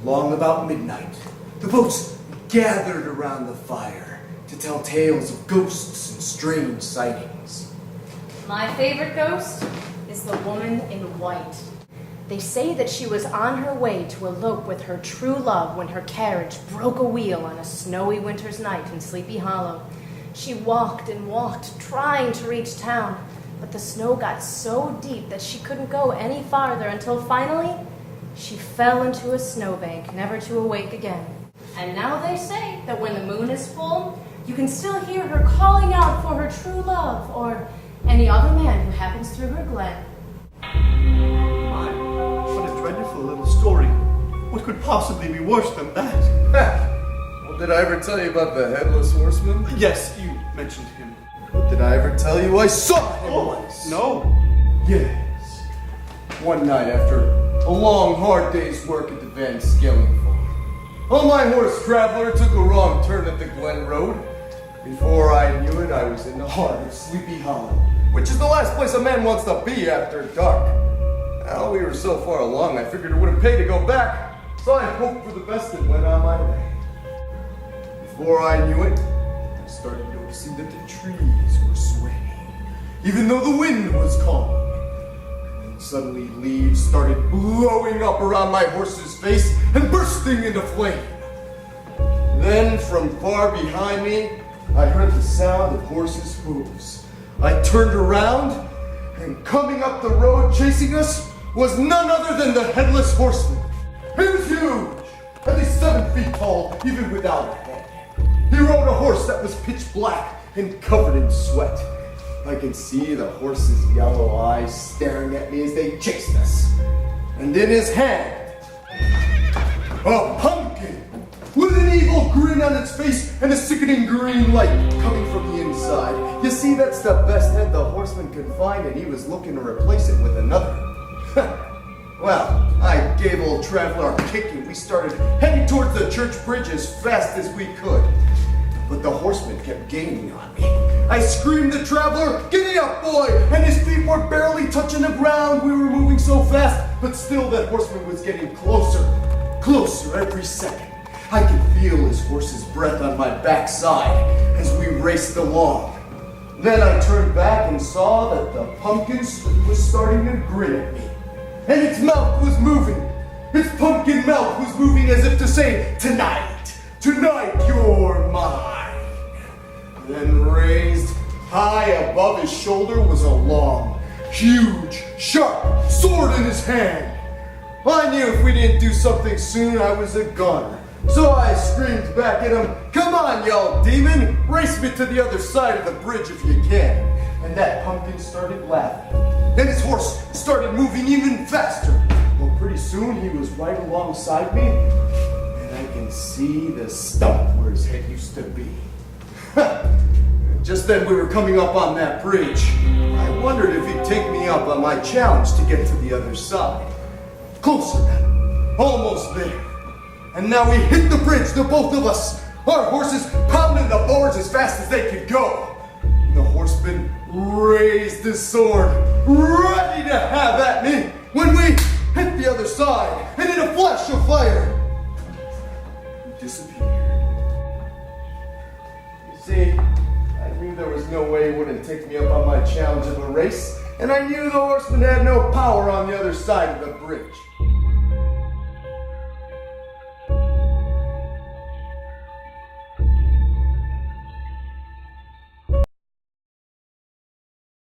Along about midnight, the boats gathered around the fire to tell tales of ghosts and strange sightings. My favorite ghost is the woman in white. They say that she was on her way to elope with her true love when her carriage broke a wheel on a snowy winter's night in Sleepy Hollow. She walked and walked, trying to reach town, but the snow got so deep that she couldn't go any farther until finally she fell into a snowbank, never to awake again. And now they say that when the moon is full, you can still hear her calling out for her true love or any other man who happens through her glen. My, what a dreadful little story. What could possibly be worse than that? Well, did I ever tell you about the Headless Horseman? Yes, you mentioned him. But did I ever tell you I saw him once? No. Yes. One night after a long, hard day's work at the Van Skelling farm, on my horse Traveler took a wrong turn at the Glen Road. Before I knew it, I was in the heart of Sleepy Hollow, which is the last place a man wants to be after dark. Well, we were so far along, I figured it wouldn't pay to go back, so I hoped for the best and went on my way. Before I knew it, I started noticing that the trees were swaying, even though the wind was calm. And then suddenly leaves started blowing up around my horse's face and bursting into flame. Then, from far behind me, I heard the sound of horses' hooves. I turned around, and coming up the road chasing us was none other than the Headless Horseman. He was huge, at least 7 feet tall, even without a head. He rode a horse that was pitch black and covered in sweat. I could see the horse's yellow eyes staring at me as they chased us. And in his hand, a pumpkin with an evil grin on its face and a sickening green light coming from the inside. You see, that's the best head the horseman could find, and he was looking to replace it with another. Well, I gave old Traveler a kick and we started heading towards the church bridge as fast as we could. But the horseman kept gaining on me. I screamed to Traveler, "Giddy up, boy!" And his feet were barely touching the ground. We were moving so fast, but still that horseman was getting closer, closer every second. I could feel his horse's breath on my backside as we raced along. Then I turned back and saw that the pumpkin was starting to grin at me. And its mouth was moving. Its pumpkin mouth was moving as if to say, "Tonight, tonight you're mine." Then raised high above his shoulder was a long, huge, sharp sword in his hand. I knew if we didn't do something soon, I was a goner. So I screamed back at him, "Come on, y'all demon! Race me to the other side of the bridge if you can." And that pumpkin started laughing. And his horse started moving even faster. Well, pretty soon he was right alongside me, and I can see the stump where his head used to be. Just then we were coming up on that bridge. I wondered if he'd take me up on my challenge to get to the other side. Closer now, almost there. And now we hit the bridge, the both of us, our horses pounding the boards as fast as they could go. The horseman raised his sword, ready to have at me, when we hit the other side, and in a flash of fire, he disappeared. You see, I knew there was no way he wouldn't take me up on my challenge of a race, and I knew the horseman had no power on the other side of the bridge.